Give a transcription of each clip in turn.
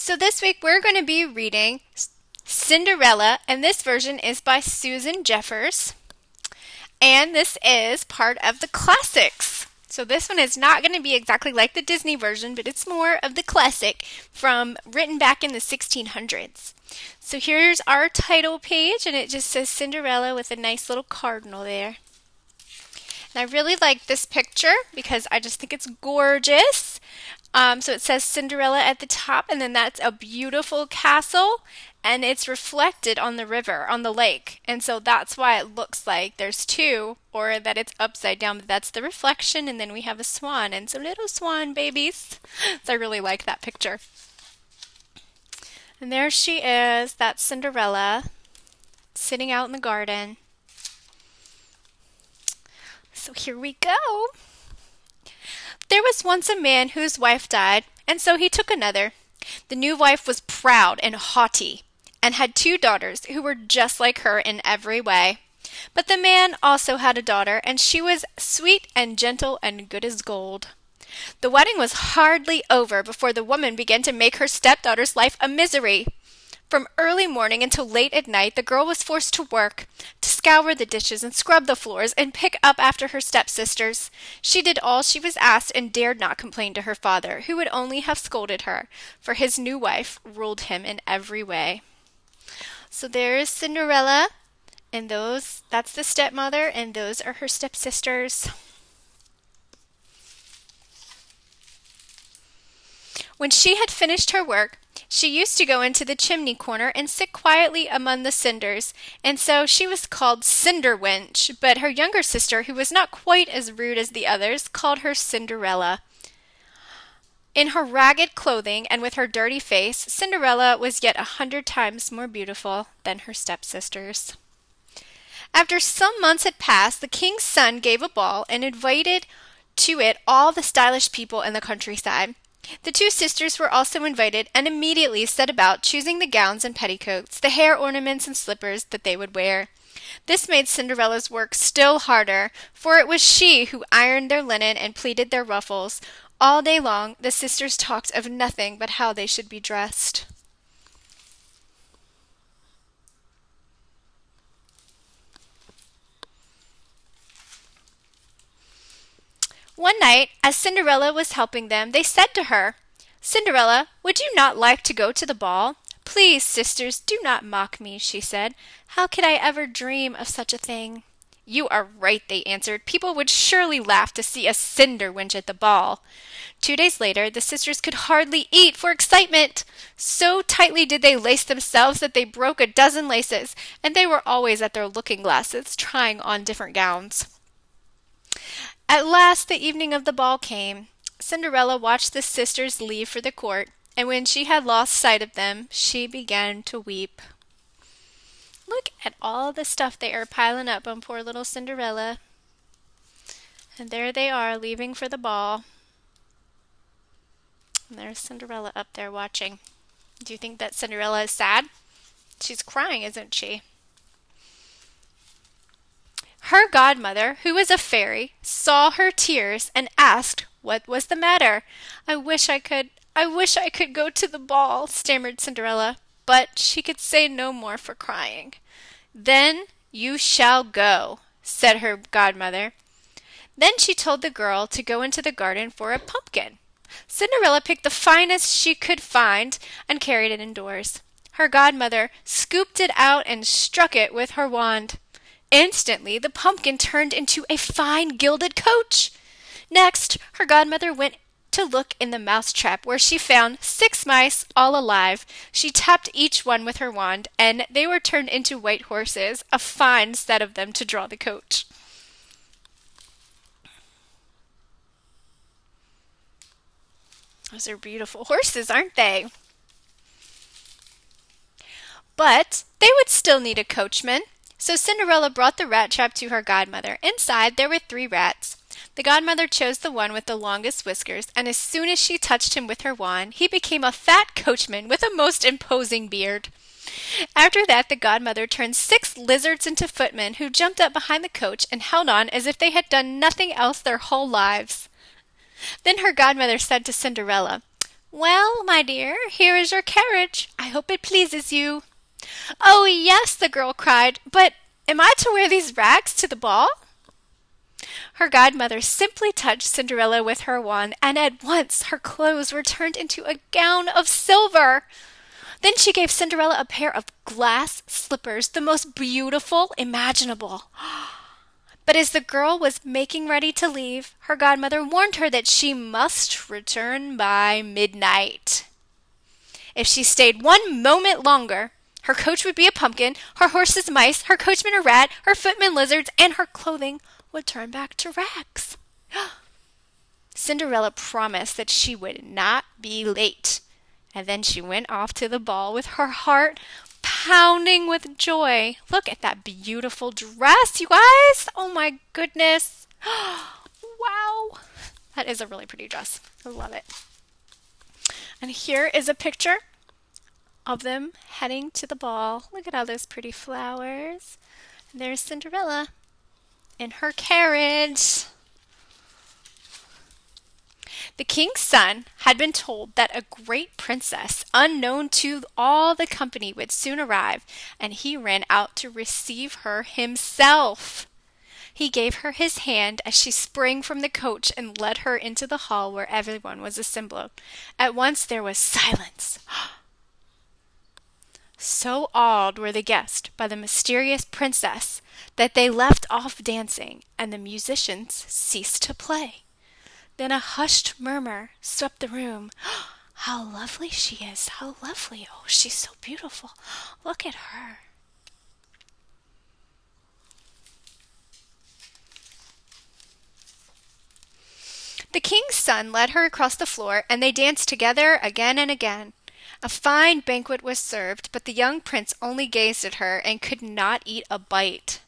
So this week we're going to be reading Cinderella, and this version is by Susan Jeffers, and this is part of the classics. So this one is not going to be exactly like the Disney version, but it's more of the classic from written back in the 1600s. So here's our title page, and it just says Cinderella with a nice little cardinal there. And I really like this picture because I just think it's gorgeous. So it says Cinderella at the top, and then that's a beautiful castle, and it's reflected on the river, on the lake. And so that's why it looks like there's two, or that it's upside down, but that's the reflection, and then we have a swan and some little swan babies. So I really like that picture. And there she is, that's Cinderella, sitting out in the garden. So here we go. There was once a man whose wife died, and so he took another. The new wife was proud and haughty, and had two daughters who were just like her in every way. But the man also had a daughter, and she was sweet and gentle and good as gold. The wedding was hardly over before the woman began to make her stepdaughter's life a misery. From early morning until late at night, the girl was forced to work, to scour the dishes and scrub the floors and pick up after her stepsisters. She did all she was asked and dared not complain to her father, who would only have scolded her, for his new wife ruled him in every way. So there is Cinderella, and that's the stepmother, and those are her stepsisters. When she had finished her work, she used to go into the chimney corner and sit quietly among the cinders, and so she was called Cinder Wench, but her younger sister, who was not quite as rude as the others, called her Cinderella. In her ragged clothing and with her dirty face, Cinderella was yet 100 times more beautiful than her stepsisters. After some months had passed, the king's son gave a ball and invited to it all the stylish people in the countryside. The two sisters were also invited, and immediately set about choosing the gowns and petticoats, the hair ornaments and slippers that they would wear. This made Cinderella's work still harder, for it was she who ironed their linen and pleated their ruffles. All day long the sisters talked of nothing but how they should be dressed. One night, as Cinderella was helping them, they said to her, "Cinderella, would you not like to go to the ball?" "Please, sisters, do not mock me," she said. "How could I ever dream of such a thing?" "You are right," they answered. "People would surely laugh to see a cinder wench at the ball." 2 days later, the sisters could hardly eat for excitement. So tightly did they lace themselves that they broke a dozen laces, and they were always at their looking-glasses, trying on different gowns. At last the evening of the ball came. Cinderella watched the sisters leave for the court, and when she had lost sight of them, she began to weep. Look at all the stuff they are piling up on poor little Cinderella. And there they are, leaving for the ball. And there's Cinderella up there watching. Do you think that Cinderella is sad? She's crying, isn't she? Her godmother, who was a fairy, saw her tears and asked what was the matter. I wish I could go to the ball," stammered Cinderella, but she could say no more for crying. "Then you shall go," said her godmother. Then she told the girl to go into the garden for a pumpkin. Cinderella picked the finest she could find and carried it indoors. Her godmother scooped it out and struck it with her wand. Instantly, the pumpkin turned into a fine gilded coach. Next, her godmother went to look in the mouse-trap, where she found 6 mice, all alive. She tapped each one with her wand, and they were turned into white horses, a fine set of them to draw the coach. Those are beautiful horses, aren't they? But they would still need a coachman. So Cinderella brought the rat trap to her godmother. Inside there were 3 rats. The godmother chose the one with the longest whiskers, and as soon as she touched him with her wand, he became a fat coachman with a most imposing beard. After that, the godmother turned 6 lizards into footmen, who jumped up behind the coach and held on as if they had done nothing else their whole lives. Then her godmother said to Cinderella, "Well, my dear, here is your carriage. I hope it pleases you." "Oh, yes," the girl cried, "but am I to wear these rags to the ball?" Her godmother simply touched Cinderella with her wand, and at once her clothes were turned into a gown of silver. Then she gave Cinderella a pair of glass slippers, the most beautiful imaginable. But as the girl was making ready to leave, her godmother warned her that she must return by midnight. If she stayed one moment longer, her coach would be a pumpkin, her horses mice, her coachman a rat, her footmen lizards, and her clothing would turn back to rags. Cinderella promised that she would not be late, and then she went off to the ball with her heart pounding with joy. Look at that beautiful dress, you guys! Oh my goodness! Wow! That is a really pretty dress. I love it. And here is a picture of them heading to the ball. Look at all those pretty flowers. And there's Cinderella in her carriage. The king's son had been told that a great princess, unknown to all the company, would soon arrive, and he ran out to receive her himself. He gave her his hand as she sprang from the coach and led her into the hall where everyone was assembled. At once there was silence. So awed were the guests by the mysterious princess that they left off dancing and the musicians ceased to play. Then a hushed murmur swept the room. "How lovely she is! How lovely! Oh, she's so beautiful! Look at her!" The king's son led her across the floor, and they danced together again and again. A fine banquet was served, but the young prince only gazed at her and could not eat a bite.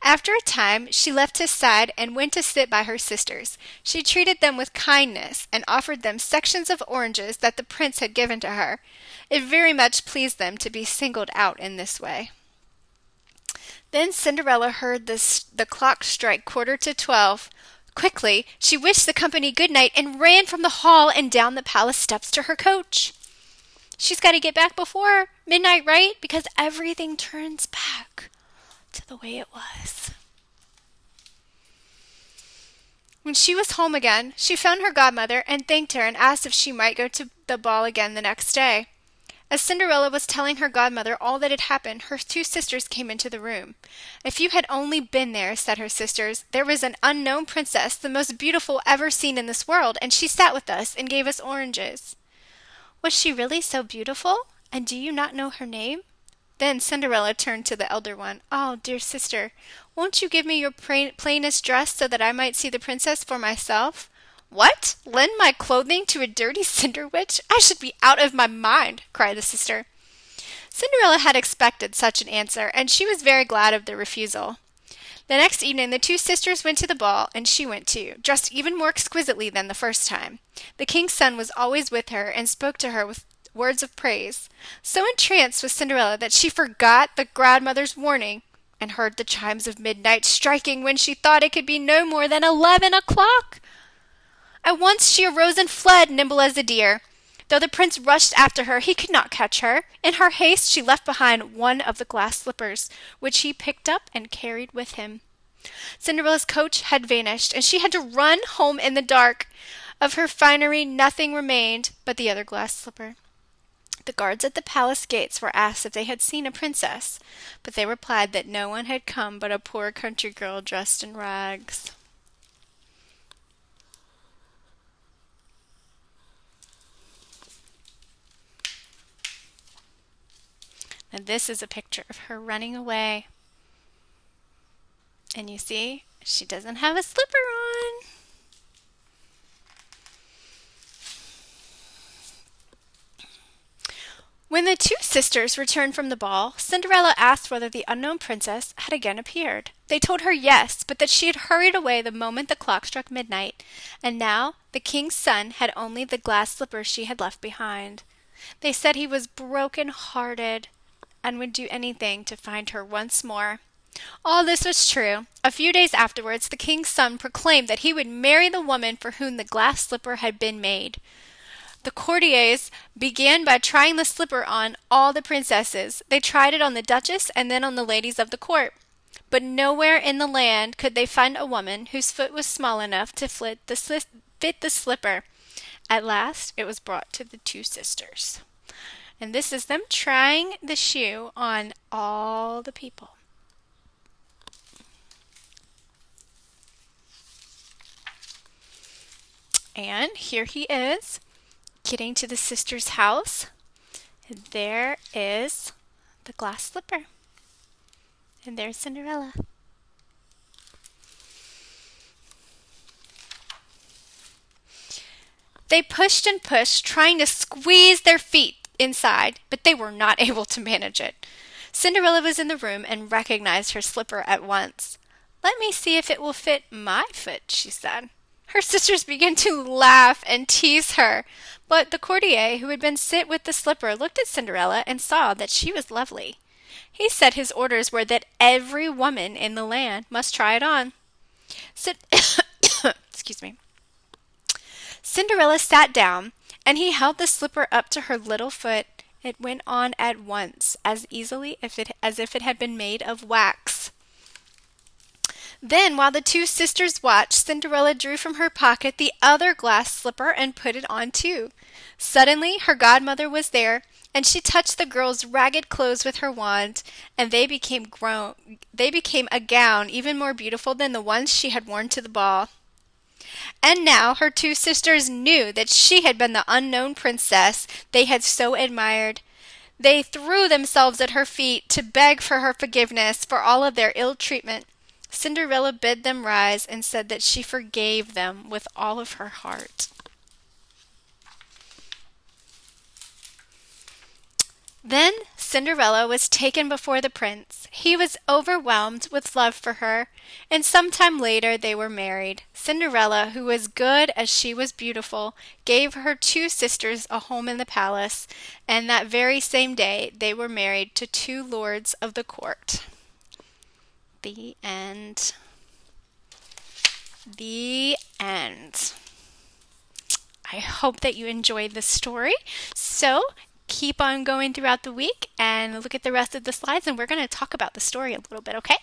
After a time, she left his side and went to sit by her sisters. She treated them with kindness and offered them sections of oranges that the prince had given to her. It very much pleased them to be singled out in this way. Then Cinderella heard the clock strike 11:45. Quickly, she wished the company good night and ran from the hall and down the palace steps to her coach. She's got to get back before midnight, right? Because everything turns back to the way it was. When she was home again, she found her godmother and thanked her and asked if she might go to the ball again the next day. As Cinderella was telling her godmother all that had happened, her two sisters came into the room. "If you had only been there," said her sisters, "there was an unknown princess, the most beautiful ever seen in this world, and she sat with us and gave us oranges." "Was she really so beautiful? And do you not know her name?" Then Cinderella turned to the elder one. "Oh, dear sister, won't you give me your plainest dress so that I might see the princess for myself?" "What? Lend my clothing to a dirty cinder witch? I should be out of my mind," cried the sister. Cinderella had expected such an answer, and she was very glad of the refusal. The next evening the two sisters went to the ball, and she went too, dressed even more exquisitely than the first time. The king's son was always with her and spoke to her with words of praise. So entranced was Cinderella that she forgot the godmother's warning and heard the chimes of midnight striking when she thought it could be no more than 11 o'clock. At once she arose and fled, nimble as a deer. Though the prince rushed after her, he could not catch her. In her haste she left behind one of the glass slippers, which he picked up and carried with him. Cinderella's coach had vanished, and she had to run home in the dark. Of her finery nothing remained but the other glass slipper. The guards at the palace gates were asked if they had seen a princess, but they replied that no one had come but a poor country girl dressed in rags. And this is a picture of her running away. And you see, she doesn't have a slipper on. When the two sisters returned from the ball, Cinderella asked whether the unknown princess had again appeared. They told her yes, but that she had hurried away the moment the clock struck midnight, and now the king's son had only the glass slippers she had left behind. They said he was broken-hearted and would do anything to find her once more. All this was true. A few days afterwards, the king's son proclaimed that he would marry the woman for whom the glass slipper had been made. The courtiers began by trying the slipper on all the princesses. They tried it on the Duchess and then on the ladies of the court. But nowhere in the land could they find a woman whose foot was small enough to fit the slipper. At last it was brought to the two sisters. And this is them trying the shoe on all the people. And here he is, getting to the sister's house. And there is the glass slipper. And there's Cinderella. They pushed and pushed, trying to squeeze their feet inside, but they were not able to manage it. Cinderella was in the room and recognized her slipper at once. "Let me see if it will fit my foot," she said. Her sisters began to laugh and tease her, but the courtier who had been sit with the slipper looked at Cinderella and saw that she was lovely. He said his orders were that every woman in the land must try it on. Excuse me. Cinderella sat down, and he held the slipper up to her little foot. It went on at once, as easily as if it had been made of wax. Then, while the two sisters watched, Cinderella drew from her pocket the other glass slipper and put it on too. Suddenly, her godmother was there, and she touched the girls' ragged clothes with her wand, and they became a gown even more beautiful than the ones she had worn to the ball. And now her two sisters knew that she had been the unknown princess they had so admired. They threw themselves at her feet to beg for her forgiveness for all of their ill treatment. Cinderella bid them rise and said that she forgave them with all of her heart. Then Cinderella was taken before the prince. He was overwhelmed with love for her, and some time later they were married. Cinderella, who was good as she was beautiful, gave her two sisters a home in the palace, and that very same day they were married to two lords of the court. The end. The end. I hope that you enjoyed the story. So keep on going throughout the week and look at the rest of the slides, and we're going to talk about the story a little bit, okay?